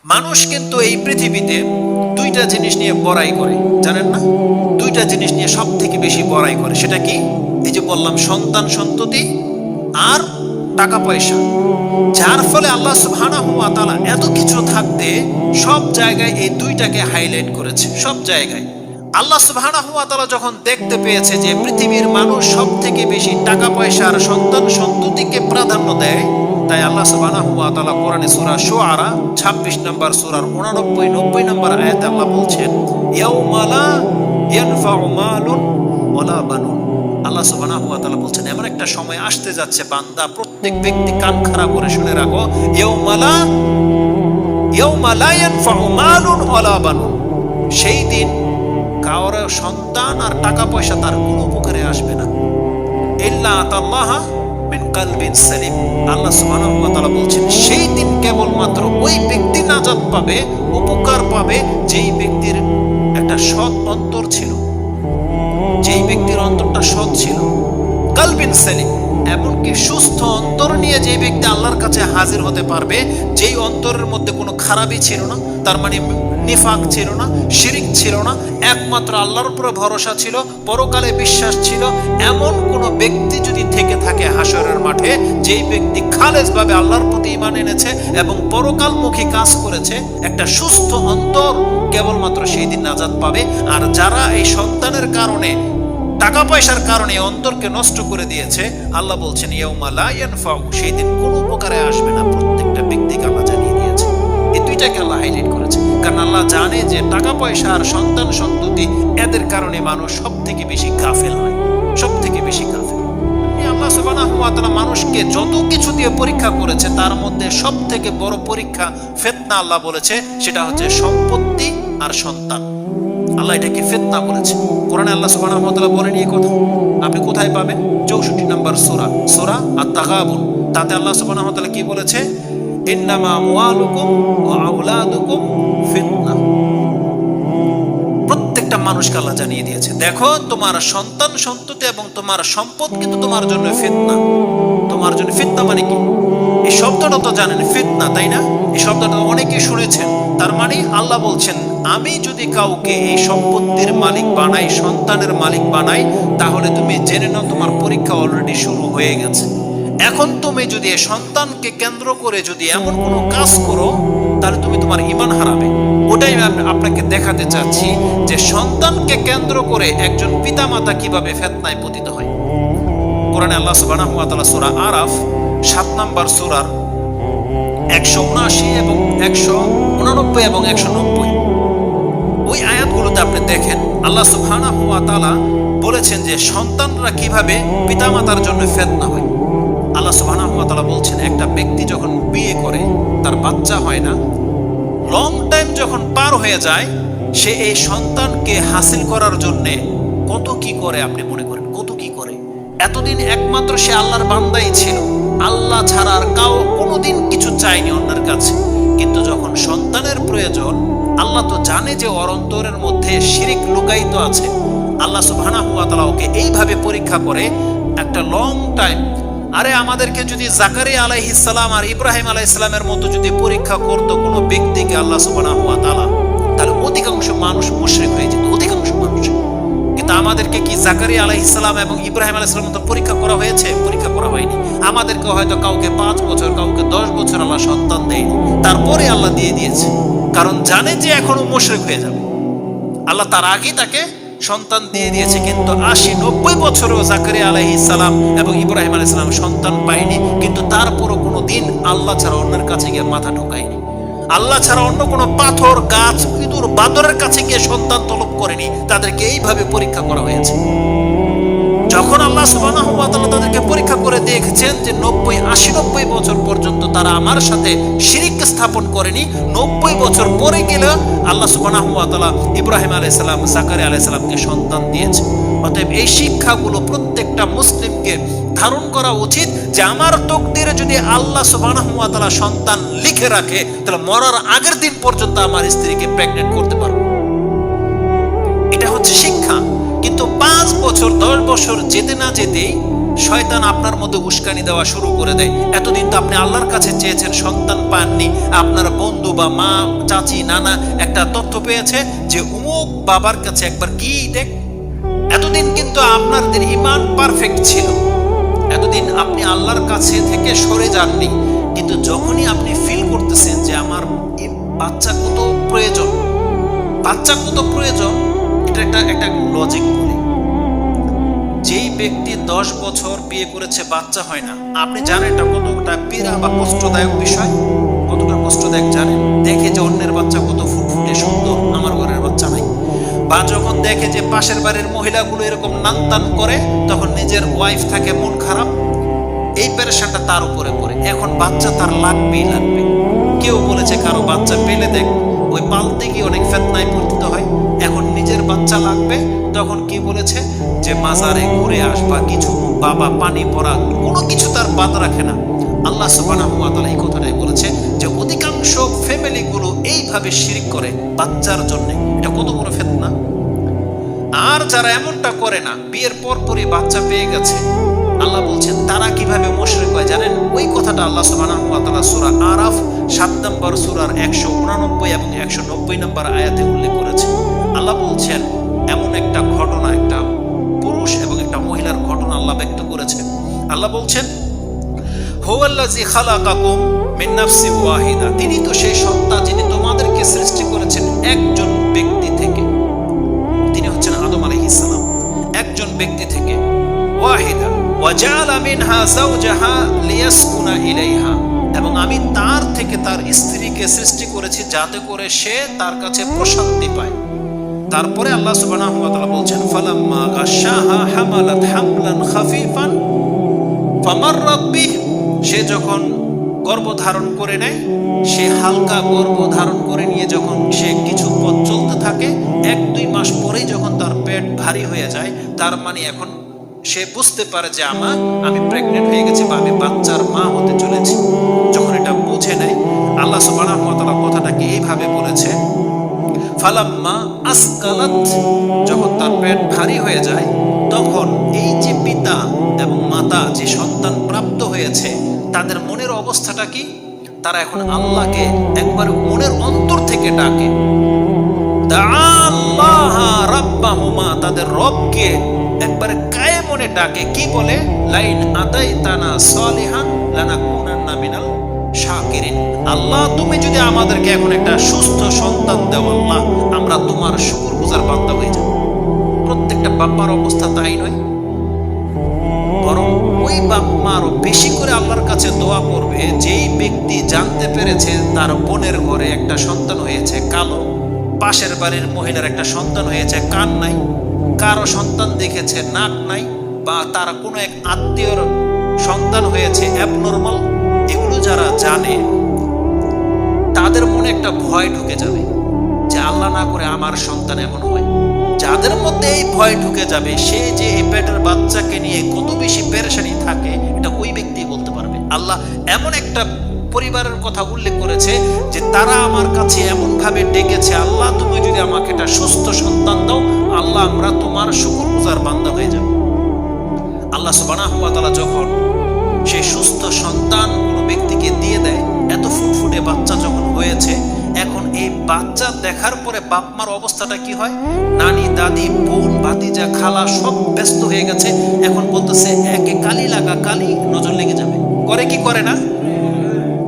মানুষ কিন্তু এই পৃথিবীতে দুইটা জিনিস নিয়ে বড়াই করে, জানেন না? দুইটা জিনিস নিয়ে সব থেকে বেশি বড়াই করে। সেটা কি? এই যে বললাম, সন্তান সন্ততি আর টাকা পয়সা। যার ফলে আল্লাহ সুবহানাহু ওয়া তাআলা এত কিছু থাকতে সব জায়গায় এই দুইটাকে হাইলাইট করেছে। সব জায়গায় আল্লাহ সুবহানাহু ওয়া তাআলা যখন দেখতে পেয়েছে যে পৃথিবীর মানুষ সব থেকে বেশি টাকা পয়সা আর সন্তান সন্ততিকে প্রাধান্য দেয়, তাই আল্লাহ সুবহানাহু ওয়া তাআলা কোরআনে সূরা শুআরা 26 নম্বর সূরার 89 90 নম্বর আয়াতে আল্লাহ বলছেন, ইয়াউমা লা ইয়ানফাউ মালুন ওয়ালা বানুন। আল্লাহ সুবহানাহু ওয়া তাআলা বলছেন, এমন একটা সময় আসতে যাচ্ছে বান্দা, প্রত্যেক ব্যক্তি কান খাড়া করে শুনে রাখো, ইয়াউমা লা ইয়ানফাউ মালুন ওয়ালা বানুন। সেই দিন কারো সন্তান আর টাকা পয়সা তার কোনো উপকারে আসবে না, ইল্লা আতাল্লাহা মিন কলবিন সালিম। আল্লাহ সুবহানাহু ওয়া তাআলা বলছেন, সেই দিন কেবলমাত্র ওই ব্যক্তি নাজাত পাবে, উপকার পাবে, যেই ব্যক্তির একটা সৎ অন্তর ছিল, যেই ব্যক্তির অন্তরটা সৎ ছিল। কলবিন সালিম, এমনকি সুস্থ অন্তর নিয়ে যে ব্যক্তি আল্লাহর কাছে হাজির হতে পারবে, যেই অন্তরের মধ্যে কোনো খারাপই ছিল না, তার মানে নিফাক ছিল না, শিরিক ছিল না, একমাত্র আল্লাহর উপরে ভরসা ছিল, পরকালে বিশ্বাস ছিল, এমন কোন ব্যক্তি যদি থেকে থাকে হাসরের মাঠে, যেই ব্যক্তি খালেসভাবে আল্লাহর প্রতি ঈমান এনেছে এবং পরকালমুখী কাজ করেছে, একটা সুস্থ অন্তর, কেবলমাত্র সেই দিন নাজাত পাবে। আর যারা এই সন্তানের কারণে, টাকা পয়সার কারণে অন্তরকে নষ্ট করে দিয়েছে, আল্লাহ বলছেন ইয়াউমা লা ইয়ানফাউ, সেই দিন কোনো উপকারে আসবে না। প্রত্যেকটা ব্যক্তিকে আল্লাহ জানিয়ে দিয়েছে। এই দুইটাকে আল্লাহ হাইলাইট করেছে, কারণ আল্লাহ জানে যে টাকা পয়সা আর সন্তান সন্ততি, এদের কারণে মানুষ সব থেকে বেশি গাফেল হয়, সব থেকে বেশি গাফেল। আল্লাহ সুবহানাহু ওয়া তাআলা মানুষকে যত কিছু দিয়ে পরীক্ষা করেছে, তার মধ্যে সব থেকে বড় পরীক্ষা, ফিতনা আল্লাহ বলেছে, সেটা হচ্ছে সম্পত্তি আর সন্তান। আল্লাহ এটাকে ফিতনা বলেছে। কোরআনে আল্লাহ সুবহানাহু ওয়া তাআলা বলেন এই কথা, আপনি কোথায় পাবেন? 64 নম্বর সূরা আত-তাগাবুন। তাতে আল্লাহ সুবহানাহু ওয়া তাআলা কি বলেছে? ইন্নামা আমওয়ালুকুম ওয়া আওলাদুকুম ফিতনা। প্রত্যেকটা মানুষকে আল্লাহ জানিয়ে দিয়েছে, দেখো তোমার সন্তান সন্ততি এবং তোমার সম্পদ কিন্তু তোমার জন্য ফিতনা। তোমার জন্য ফিতনা মানে কি? এই শব্দটা তো জানেন, ফিতনা, তাই না? এই শব্দটা অনেকেই শুনেছেন। তার মানে আল্লাহ বলছেন, আমি যদি কাউকে এই সম্পত্তির মালিক বানাই, সন্তানের মালিক বানাই, তাহলে তুমি জেনে নাও তোমার পরীক্ষা অলরেডি শুরু হয়ে গেছে। এখন তুমি যদি এই সন্তানকে কেন্দ্র করে যদি এমন কোনো কাজ করো, তাহলে তুমি তোমার ঈমান হারাবে। ওটাই আমি আপনাকে দেখাতে চাচ্ছি যে সন্তানকে কেন্দ্র করে একজন পিতামাতা কিভাবে ফিতনায় পতিত হয়। কোরআনে আল্লাহ সুবহানাহু ওয়া তাআলা সূরা আরাফ 7 নম্বর সূরার 179 এবং 189 এবং 190 ওই আয়াতগুলোতে আপনি দেখেন, আল্লাহ সুবহানাহু ওয়া তাআলা বলেছেন যে সন্তানরা কিভাবে পিতামাতার জন্য ফিতনা হয়। আল্লাহ সুবহানাহু ওয়া তাআলা বলছেন, একটা ব্যক্তি যখন বিয়ে করে, তার বাচ্চা হয় না, লং টাইম যখন পার হয়ে যায়, সে এই সন্তানকে হাসিল করার জন্য কত কি করে আপনি মনে করেন? কত কি করে? এতদিন একমাত্র সে আল্লাহর বান্দাই ছিল, আল্লাহ ছাড়া আর কোনোদিন কিছু চায়নি অন্যের কাছে। কিন্তু যখন সন্তানের প্রয়োজন, আল্লাহ তো জানে যে ওর অন্তরের মধ্যে শিরিক লুকায়িত আছে, আল্লাহ সুবহানাহু ওয়া তাআলা ওকে এইভাবে পরীক্ষা করে একটা লং টাইম। আরে আমাদেরকে যদি জাকারিয়া আলাইহিস সালাম আর ইব্রাহিম আলাইহিস সালামের মতো যদি পরীক্ষা করতো কোনো ব্যক্তিকে আল্লাহ সুবহানাহু ওয়া তাআলা, তাহলে অধিকাংশ মানুষ মুশরিক হয়ে যেত, অধিকাংশ মানুষ। কিন্তু আমাদেরকে কি জাকারিয়া আলাইহিস সালাম এবং ইব্রাহিম আলাইহিস সালামের মতো পরীক্ষা করা হয়েছে? পরীক্ষা করা হয়নি। আমাদেরকে হয়তো কাউকে 5 বছর, কাউকে 10 বছর আল্লাহ সন্তান দেয়নি, তারপরে আল্লাহ দিয়ে দিয়েছে, কারণ জানে যে এখনো মুশরিক হয়ে যাবে। আল্লাহ তার আগেই তাকে সন্তান দিয়ে দিয়েছে। কিন্তু 80-90 বছরেও জাকারিয়া আলাইহিস সালাম এবং ইব্রাহিম আলাইহিস সালাম সন্তান পায়নি, কিন্তু তারপরও কোনো দিন আল্লাহ ছাড়া অন্যের কাছে গিয়ে মাথা ঢোকায়নি। আল্লাহ ছাড়া অন্য কোনো পাথর, গাছ, ইঁদুর, বাদরের কাছে গিয়ে সন্তান তলব করেনি। তাদেরকে এইভাবে পরীক্ষা করা হয়েছে। যখন আল্লাহ সুবহানাহু ওয়া তাআলা তাদেরকে পরীক্ষা করে দেখেছেন যে 90-80-90 বছর পর্যন্ত তারা আমার সাথে শিরিক স্থাপন করেনি, 90 বছর পরে গেলে আল্লাহ সুবহানাহু ওয়া তাআলা ইব্রাহিম আলাইহিস সালাম, জাকারিয়া আলাইহিস সালামকে সন্তান দিয়েছে। অতএব এই শিক্ষাগুলো প্রত্যেকটা মুসলিমকে ধারণ করা উচিত যে আমার তকদিরে যদি আল্লাহ সুবহানাহু ওয়া তাআলা সন্তান লিখে রাখে, তাহলে মরার আগের দিন পর্যন্ত আমার স্ত্রীকে প্রেগনেন্ট করতে পারবো। এটা হচ্ছে শিক্ষা। কিন্তু 5 বছর 10 বছর যেতে না যেতেই শয়তান আপনার মধ্যে উস্কানি দেওয়া শুরু করে দেয়। এতদিন তো আপনি আল্লাহর কাছে চেয়েছেন, সন্তান পাননি। আপনার বন্ধু বা মা, চাচি, নানা একটা তথ্য পেয়েছে যে অমুক বাবার কাছে একবার গিয়ে দেখ। এতদিন কিন্তু আপনাদের ঈমান পারফেক্ট ছিল, এতদিন আপনি আল্লাহর কাছে থেকে সরে যাননি। কিন্তু যখনই আপনি ফিল করতেছেন যে আমার বাচ্চা কত প্রয়োজন, বাচ্চা কত প্রয়োজন, এটা একটা লজিক বলি। যেই ব্যক্তি 10 বছর বিয়ে করেছে, বাচ্চা হয় না, আপনি জানেন এটা কতটা পীড়া বা কষ্টদায়ক বিষয়, কতটা কষ্টদায়ক জানেন? দেখে যে অন্যের বাচ্চা কত ফুটফুটে সুন্দর, আমার ঘরের বাচ্চা নাই। বা যখন দেখে যে পাশের বাড়ির মহিলাগুলো এরকম নানতান করে, তখন নিজের ওয়াইফ থাকে মন খারাপ, এই পেরেশানটা তার উপরে পড়ে। এখন বাচ্চা তার লাগবেই লাগবে। কেউ বলেছে কারো বাচ্চা পেলে দেখ, ওই পালতে গিয়ে অনেক ফেতনায় পতিত হয়। এখন নিজের বাচ্চা লাগবে, তখন কি বলেছে যে মাজারে ঘুরে আসবা কিছু, বাবা পানি পড়া, কোনো কিছু তার বাদ রাখে না। আল্লাহ সুবহানাহু ওয়া তাআলা এই কথাটাই বলেছে যে অধিকাংশ ফ্যামিলিগুলো এইভাবে শিরক করে বাচ্চার জন্য। এটা কত বড় ফিতনা। আর যারা এমনটা করে না, বিয়ের পরপরই বাচ্চা পেয়ে গেছে, আল্লাহ বলছেন তারা কিভাবে মুশরিক হয় জানেন? ওই কথাটা আল্লাহ সুবহানাহু ওয়া তাআলা সূরা আরাফ 7 নম্বর সূরার 189 এবং 190 নম্বর আয়াতে উল্লেখ করেছে। আল্লাহ বলছেন এমন একটা ঘটনা, একটা পুরুষ এবং একটা মহিলার ঘটনা আল্লাহ ব্যক্ত করেছেন। আল্লাহ বলছেন হুয়াল্লাযী খালাকাকুম মিন নাফসিন ওয়াহিদা, তিনি তো সেই সত্তা যিনি তোমাদেরকে সৃষ্টি করেছেন একজন ব্যক্তি থেকে। তিনি হচ্ছেন আদম আলাইহিস সালাম, একজন ব্যক্তি থেকে। ওয়াহিদা ওয়াজাআলা মিনহা যাওজাহা লিয়াসকুনা ইলাইহা, এবং আমি তার থেকে তার স্ত্রীকে সৃষ্টি করেছি যাতে করে সে তার কাছে প্রশান্তি পায়। তারপরে আল্লাহ সুবহানাহু ওয়া তাআলা বলছেন ফালাম্মা গাশাহা হামালাত হামলান খাফিফান ফামাররাত বিহি, সে যখন গর্ভধারণ করে নেয়, সে হালকা গর্ভধারণ করে নিয়ে যখন সে কিছু পথ চলতে থাকে, 1-2 মাস পরেই যখন তার পেট ভারী হয়ে যায়, তার মানে এখন সে বুঝতে পারে যে আমি প্রেগনেন্ট হয়ে গেছি বা আমি বাচ্চার মা হতে চলেছি। যখন এটা বুঝে নেয়, আল্লাহ সুবহানাহু ওয়া তাআলা কথাটাকে এইভাবে বলেছে ফালাম্মা আসকালাত, যখন তার পেট ভারী হয়ে যায়, তখন এই যে পিতা এবং মাতা যে সন্তান প্রাপ্ত হয়েছে, তাদের মনের অবস্থাটা কি? তারা এখন আল্লাহকে একবার মনের অন্তর থেকে ডাকে, দাআল্লাহা রাব্বাহুমা, তাদের রবকে একবার কায়ে মনে ডাকে। কি বলে? লাইন আতাইতানা সালিহান লানাকুনান্না মিনাল শাকিরিন, আল্লাহ তুমি যদি আমাদেরকে এখন একটা সুস্থ সন্তান দাও, আল্লাহ আমরা তোমার শুকরগুজার বান্দা হয়ে যাব। প্রত্যেকটা বাপ্পার অবস্থা তাই নয়, বরং ওই বাপ মা আরো বেশি করে আল্লাহর কাছে দোয়া করবে যেই ব্যক্তি জানতে পেরেছে তার বোনের ঘরে একটা সন্তান হয়েছে কালো, পাশের বাড়ির মহিলার একটা সন্তান হয়েছে কান নাই, কারো সন্তান দেখেছে নাক নাই, বা তার কোনো এক আত্মীয়র সন্তান হয়েছে অ্যাবনর্মাল। এগুলো যারা জানে তাদের মনে একটা ভয় ঢুকে যাবে যে আল্লাহ না করে আমার সন্তান এমন হয়। যাদের মধ্যে এই ভয় ঢুকে যাবে, সে যে এই পেটের বাচ্চাকে নিয়ে কত বেশি পেরেশানি থাকে, এটা ওই ব্যক্তি বলতে পারবে। আল্লাহ এমন একটা পরিবারের কথা উল্লেখ করেছে যে তারা আমার কাছে এমন ভাবে ডেকেছে, আল্লাহ তুমি যদি আমাকে একটা সুস্থ সন্তান দাও, আল্লাহ আমরা তোমার শুকরগুজার বান্দা হয়ে যাব। আল্লাহ সুবহানাহু ওয়া তাআলা যখন সেই সুস্থ সন্তান কোনো ব্যক্তিকে দিয়ে দেয়, এত ফুটফুটে বাচ্চা যখন হয়েছে, এখন এই বাচ্চা দেখার পরে বাপ মার অবস্থাটা কি হয়? নানি, দাদি, বোন, ভাতিজা, খালা সব ব্যস্ত হয়ে গেছে। এখন বলতেছে একে কালি লাগা, কালি নজর লেগে যাবে। করে কি করে না?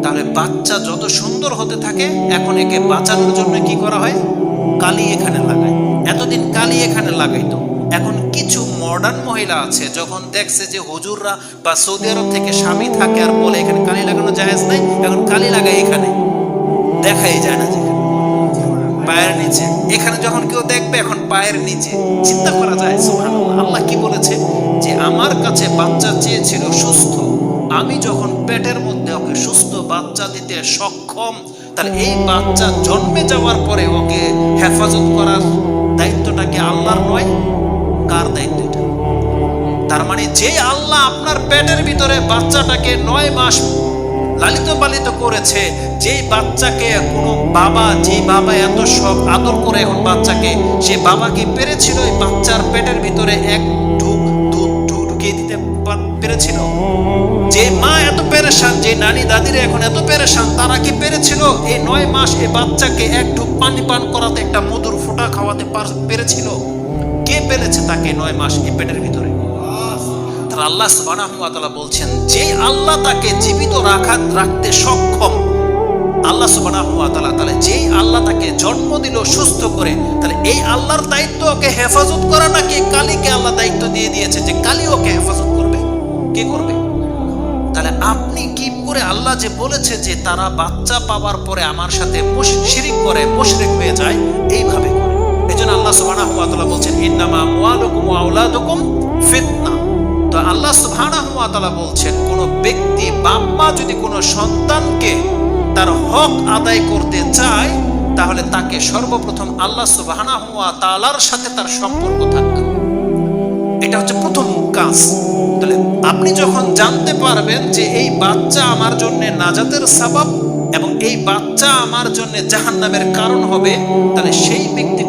তাহলে বাচ্চা যত সুন্দর হতে থাকে, এখন একে বাঁচানোর জন্য কি করা হয়? কালি এখানে লাগায়। এতদিন কালি এখানে লাগাইতো, এখন কিছু মডার্ন মহিলা আছে, যখন দেখছে যে হুজুররা বা সৌদি আরব থেকে স্বামী থাকে আর বলে এখানে কালি লাগানো জায়েজ নাই, এখন কালি লাগায় এখানে, দেখাই যায় না যেখানে পায়ের নিচে। এখানে যখন কেউ দেখবে এখন পায়ের নিচে, চিন্তা করা যায় সুবহানাল্লাহ। আল্লাহ কি বলেছে যে আমার কাছে বাচ্চা চেয়েছিল সুস্থ, আমি যখন পেটের মধ্যে ওকে সুস্থ বাচ্চা দিতে সক্ষম, তাহলে এই বাচ্চা জন্মে যাওয়ার পরে ওকে হেফাজত করার দায়িত্বটা কি আল্লাহর নয়? কার দায়িত্ব এটা? তার মানে যে আল্লাহ আপনার পেটের ভিতরে বাচ্চাটাকে 9 মাস লালিত পালিত করেছে, যে বাচ্চাকে কোনো বাবা, যে বাবা এত সব আদর করে এখন বাচ্চাকে, সে বাবা কি পেরেছিল ওই বাচ্চার পেটের ভিতরে এক ঢুক দুধ ঢুকিয়ে দিতে পেরেছিল? যে মা এত পেরেশান, যে নানি দাদিরা এখন এত পেরেশান, তারা কি পেরেছিল এই 9 মাস এই বাচ্চাকে এক ঢুক পানি পান করাতে, একটা মধুর ফোঁটা খাওয়াতে পেরেছিল? কে পেরেছে তাকে 9 মাস এই পেটের ভিতরে? তার আল্লাহ সুবহানাহু ওয়া তাআলা বলছেন, যে আল্লাহ তাকে জীবিত রাখতে সক্ষম, আল্লাহ সুবহানাহু ওয়া তাআলা, তাহলে যেই আল্লাহ তাকে জন্ম দিল সুস্থ করে, তাহলে এই আল্লাহর দায়িত্ব ওকে হেফাজত করা নাকি কালীকে আল্লাহ দায়িত্ব দিয়ে দিয়েছে যে কালী ওকে হেফাজত করবে? কে করবে? তাহলে আপনি কি করে, আল্লাহ যে বলেছে যে তারা বাচ্চা পাওয়ার পরে আমার সাথে শিরিক করে, মুশরিক হয়ে যায়, এইভাবে করে। এজন্য আল্লাহ সুবহানাহু ওয়া তাআলা বলছেন, ইন্নামা আমওয়ালুকুম ওয়া আওলাদুকুম ফিতনা। তো আল্লাহ সুবহানাহু ওয়া তাআলা বলছেন, কোন ব্যক্তি, বাপ মা যদি কোনো সন্তানকে তার হক আদায় করতে চায়, তাহলে তাকে সর্বপ্রথম আল্লাহ সুবহানাহু ওয়া তাআলার সাথে তার সম্পর্ক থাকতে হবে। এটা হচ্ছে প্রথম কাজ। তাহলে আপনি যখন জানতে পারবেন যে এই বাচ্চা আমার জন্য নাজাতের সাবাব এবং এই বাচ্চা আমার জন্য জাহান্নামের কারণ হবে, তাহলে সেই ব্যক্তি